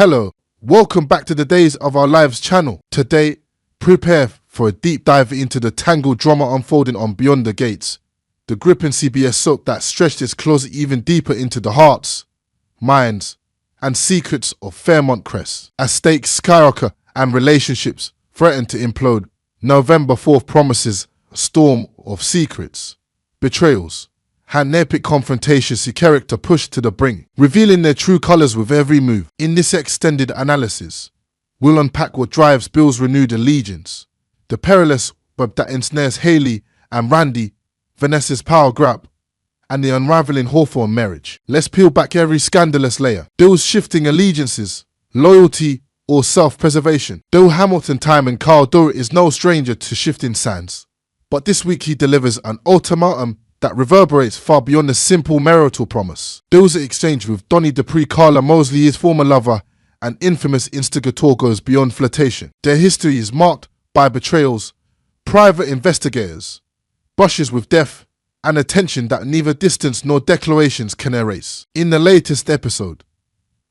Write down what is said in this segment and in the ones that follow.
Hello, welcome back to the Days of Our Lives channel. Today, prepare for a deep dive into the tangled drama unfolding on Beyond the Gates, the gripping CBS soap that stretched its claws even deeper into the hearts, minds, and secrets of Fairmont Crest. As stakes skyrocket and relationships threaten to implode, November 4th promises a storm of secrets, betrayals, and epic confrontations see character pushed to the brink, revealing their true colours with every move. In this extended analysis, we'll unpack what drives Bill's renewed allegiance, the perilous web that ensnares Haley and Randy, Vanessa's power grab, and the unraveling Hawthorne marriage. Let's peel back every scandalous layer. Bill's shifting allegiances, loyalty or self-preservation. Bill Hamilton time and Carl Dorrit is no stranger to shifting sands, but this week he delivers an ultimatum that reverberates far beyond the simple marital promise. Bill's exchange with Donnie Dupree, Carla Mosley, his former lover, and infamous instigator goes beyond flirtation. Their history is marked by betrayals, private investigators, brushes with death, and a tension that neither distance nor declarations can erase. In the latest episode,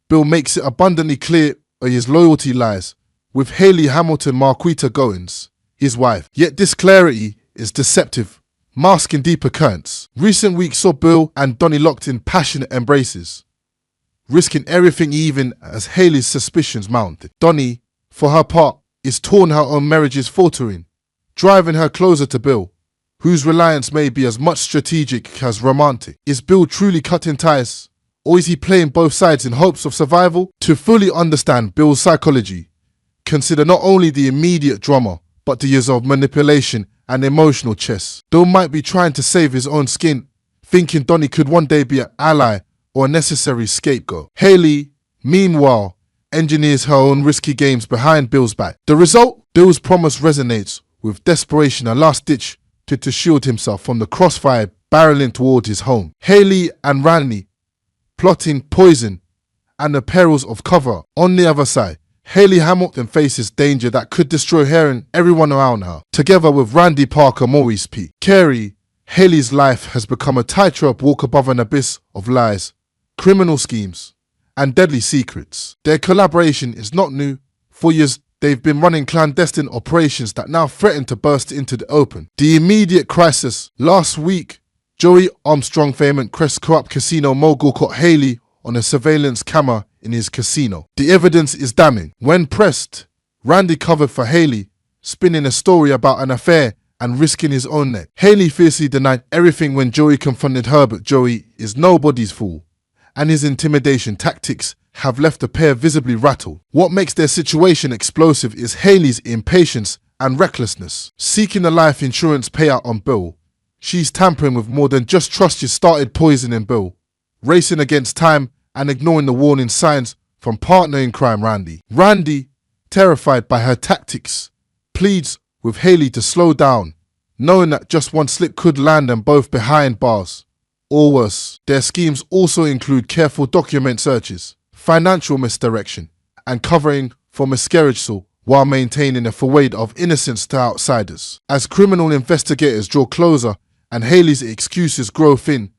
Bill makes it abundantly clear where his loyalty lies, with Haley Hamilton Marquita Goins, his wife. Yet this clarity is deceptive, masking deeper currents. Recent weeks saw Bill and Donnie locked in passionate embraces, risking everything even as Haley's suspicions mounted. Donnie, for her part, is torn her own marriage is faltering, driving her closer to Bill, whose reliance may be as much strategic as romantic. Is Bill truly cutting ties, or is he playing both sides in hopes of survival? To fully understand Bill's psychology, consider not only the immediate drama, but the years of manipulation and emotional chess. Bill might be trying to save his own skin, thinking Donnie could one day be an ally or a necessary scapegoat. Haley, meanwhile, engineers her own risky games behind Bill's back. The result? Bill's promise resonates with desperation, a last ditch to shield himself from the crossfire barreling toward his home. Haley and Randy plotting poison and the perils of cover. On the other side, Haley Hamilton faces danger that could destroy her and everyone around her. Together with Randy Parker, Maurice P. Carey, Haley's life has become a tightrope walk above an abyss of lies, criminal schemes, and deadly secrets. Their collaboration is not new. For years, they've been running clandestine operations that now threaten to burst into the open. The immediate crisis. Last week, Joey Armstrong, Fairmont Crest corrupt casino mogul, caught Haley on a surveillance camera in his casino. The evidence is damning. When pressed, Randy covered for Haley, spinning a story about an affair and risking his own neck. Haley fiercely denied everything when Joey confronted her, but Joey is nobody's fool, and his intimidation tactics have left the pair visibly rattled. What makes their situation explosive is Haley's impatience and recklessness. Seeking a life insurance payout on Bill, she's tampering with more than just trust. She started poisoning Bill, racing against time and ignoring the warning signs from partner in crime Randy. Randy, terrified by her tactics, pleads with Haley to slow down, knowing that just one slip could land them both behind bars. Or worse, their schemes also include careful document searches, financial misdirection, and covering for miscarriage while maintaining a facade of innocence to outsiders. As criminal investigators draw closer and Haley's excuses grow thin,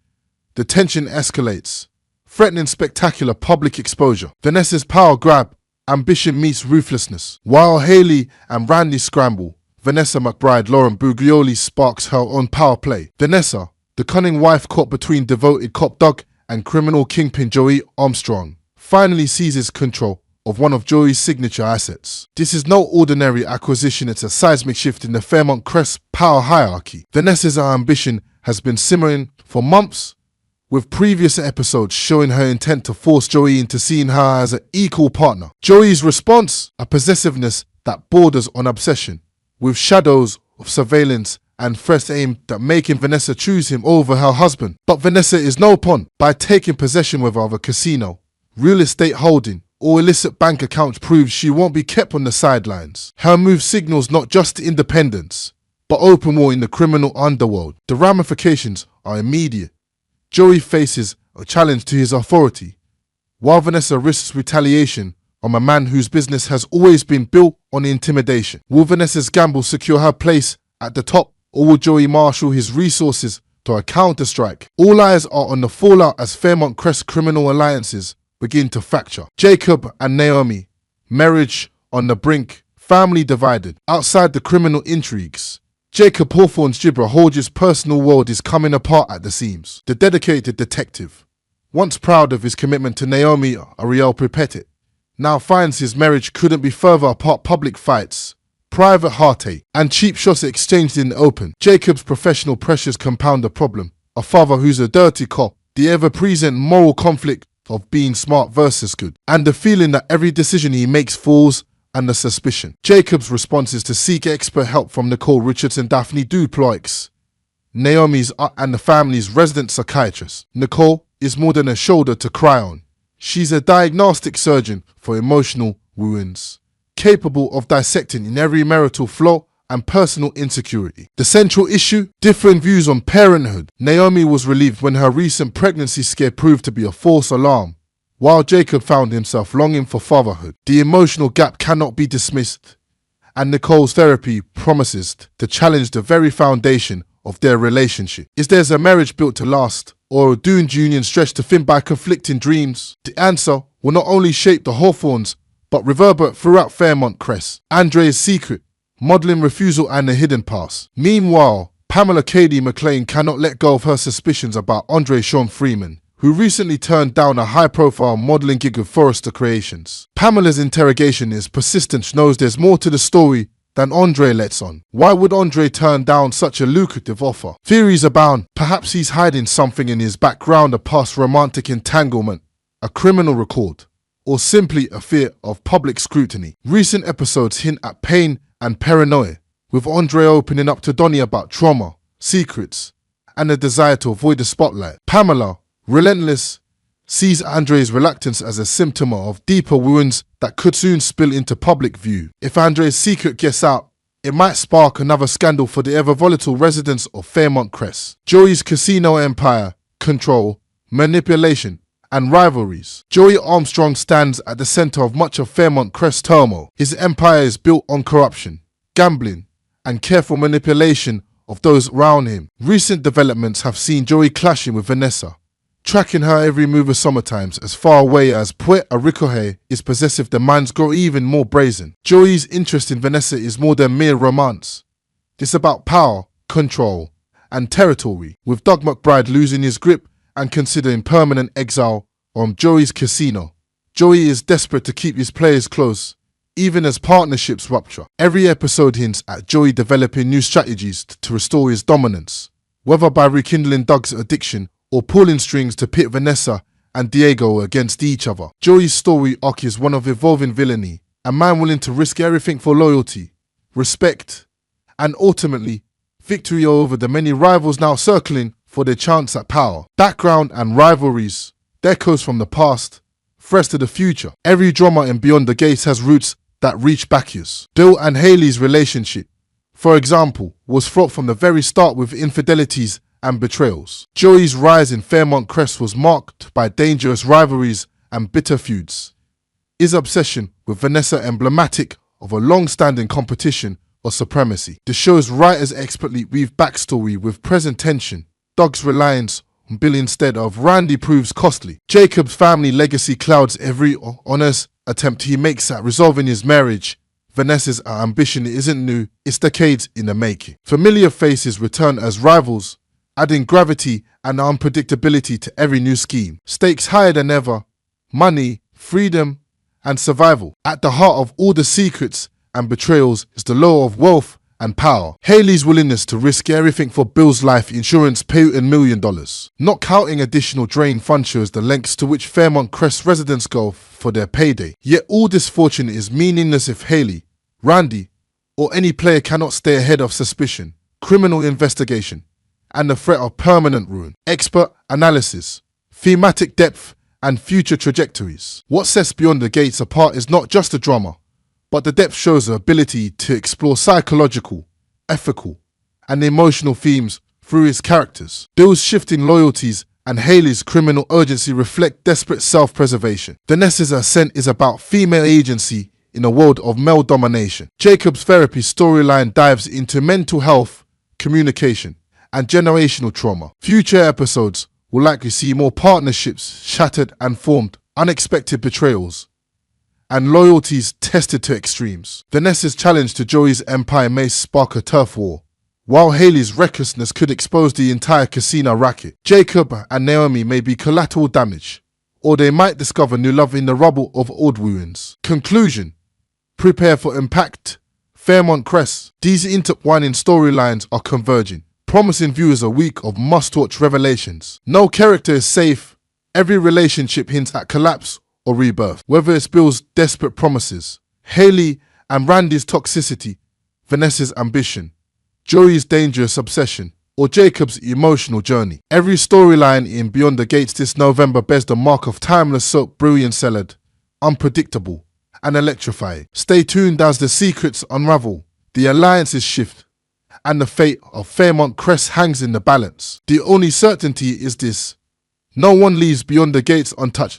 the tension escalates, threatening spectacular public exposure. Vanessa's power grab, ambition meets ruthlessness. While Haley and Randy scramble, Vanessa McBride, Lauren Buglioli sparks her own power play. Vanessa, the cunning wife caught between devoted cop Doug and criminal kingpin Joey Armstrong, finally seizes control of one of Joey's signature assets. This is no ordinary acquisition, it's a seismic shift in the Fairmont Crest power hierarchy. Vanessa's ambition has been simmering for months, with previous episodes showing her intent to force Joey into seeing her as an equal partner. Joey's response? A possessiveness that borders on obsession, with shadows of surveillance and threats aimed at making Vanessa choose him over her husband. But Vanessa is no pawn. By taking possession with of a casino, real estate holding, or illicit bank accounts proves she won't be kept on the sidelines. Her move signals not just independence, but open war in the criminal underworld. The ramifications are immediate. Joey faces a challenge to his authority, while Vanessa risks retaliation from a man whose business has always been built on intimidation. Will Vanessa's gamble secure her place at the top, or will Joey marshal his resources to a counter-strike? All eyes are on the fallout as Fairmont Crest criminal alliances begin to fracture. Jacob and Naomi, marriage on the brink, family divided. Outside the criminal intrigues, Jacob Hawthorne's Gibber Hodge's personal world is coming apart at the seams. The dedicated detective, once proud of his commitment to Naomi Ariel Pripettit, now finds his marriage couldn't be further apart. Public fights, private heartache, and cheap shots exchanged in the open. Jacob's professional pressures compound the problem. A father who's a dirty cop, the ever-present moral conflict of being smart versus good, and the feeling that every decision he makes falls under suspicion. Jacob's response is to seek expert help from Nicole Richardson Daphne Duploix, Naomi's and the family's resident psychiatrist. Nicole is more than a shoulder to cry on. She's a diagnostic surgeon for emotional wounds, capable of dissecting in every marital flaw and personal insecurity. The central issue? Different views on parenthood. Naomi was relieved when her recent pregnancy scare proved to be a false alarm, while Jacob found himself longing for fatherhood. The emotional gap cannot be dismissed, and Nicole's therapy promises to challenge the very foundation of their relationship. Is there a marriage built to last, or a doomed union stretched to thin by conflicting dreams? The answer will not only shape the Hawthornes, but reverberate throughout Fairmont Crest. Andre's secret, modelling refusal and the hidden past. Meanwhile, Pamela Cady McLean cannot let go of her suspicions about Andre Sean Freeman, who recently turned down a high-profile modelling gig with Forrester Creations. Pamela's interrogation is persistent, knows there's more to the story than Andre lets on. Why would Andre turn down such a lucrative offer? Theories abound. Perhaps he's hiding something in his background, a past romantic entanglement, a criminal record, or simply a fear of public scrutiny. Recent episodes hint at pain and paranoia, with Andre opening up to Donnie about trauma, secrets, and a desire to avoid the spotlight. Pamela, relentless, sees Andre's reluctance as a symptom of deeper wounds that could soon spill into public view. If Andre's secret gets out, it might spark another scandal for the ever-volatile residents of Fairmont Crest. Joey's casino empire, control, manipulation, and rivalries. Joey Armstrong stands at the center of much of Fairmont Crest turmoil. His empire is built on corruption, gambling, and careful manipulation of those around him. Recent developments have seen Joey clashing with Vanessa, tracking her every move of summertimes. As far away as Puerto Rico is possessive, the minds grow even more brazen. Joey's interest in Vanessa is more than mere romance. It's about power, control, and territory, with Doug McBride losing his grip and considering permanent exile from Joey's casino. Joey is desperate to keep his players close, even as partnerships rupture. Every episode hints at Joey developing new strategies to restore his dominance, whether by rekindling Doug's addiction or pulling strings to pit Vanessa and Diego against each other. Joey's story arc is one of evolving villainy, a man willing to risk everything for loyalty, respect, and ultimately, victory over the many rivals now circling for their chance at power. Background and rivalries, echoes from the past, threats to the future. Every drama in Beyond the Gates has roots that reach back years. Bill and Haley's relationship, for example, was fraught from the very start with infidelities and betrayals. Joey's rise in Fairmont Crest was marked by dangerous rivalries and bitter feuds. His obsession with Vanessa emblematic of a long-standing competition or supremacy. The show's writers expertly weave backstory with present tension. Doug's reliance on Bill instead of Randy proves costly. Jacob's family legacy clouds every honest attempt he makes at resolving his marriage. Vanessa's ambition isn't new, it's decades in the making. Familiar faces return as rivals, adding gravity and unpredictability to every new scheme. Stakes higher than ever, money, freedom, and survival. At the heart of all the secrets and betrayals is the lure of wealth and power. Haley's willingness to risk everything for Bill's life insurance payout $1 million. Not counting additional drain fund shows the lengths to which Fairmont Crest residents go for their payday. Yet all this fortune is meaningless if Haley, Randy, or any player cannot stay ahead of suspicion, criminal investigation, and the threat of permanent ruin. Expert analysis, thematic depth, and future trajectories. What sets Beyond the Gates apart is not just the drama, but the depth shows the ability to explore psychological, ethical, and emotional themes through his characters. Bill's shifting loyalties and Haley's criminal urgency reflect desperate self-preservation. Vanessa's ascent is about female agency in a world of male domination. Jacob's therapy storyline dives into mental health, communication, and generational trauma. Future episodes will likely see more partnerships shattered and formed unexpected betrayals, and loyalties tested to extremes. Vanessa's challenge to Joey's empire may spark a turf war, while Haley's recklessness could expose the entire casino racket. Jacob and Naomi may be collateral damage, or they might discover new love in the rubble of old wounds. Conclusion: prepare for impact. Fairmont Crest. These intertwining storylines are converging, promising viewers a week of must-watch revelations. No character is safe. Every relationship hints at collapse or rebirth, whether it's Bill's desperate promises, Haley and Randy's toxicity, Vanessa's ambition, Joey's dangerous obsession, or Jacob's emotional journey. Every storyline in Beyond the Gates this November bears the mark of timeless soap brilliant cellared, unpredictable, and electrifying. Stay tuned as the secrets unravel, the alliances shift, and the fate of Fairmont Crest hangs in the balance. The only certainty is this: no one leaves Beyond the Gates untouched.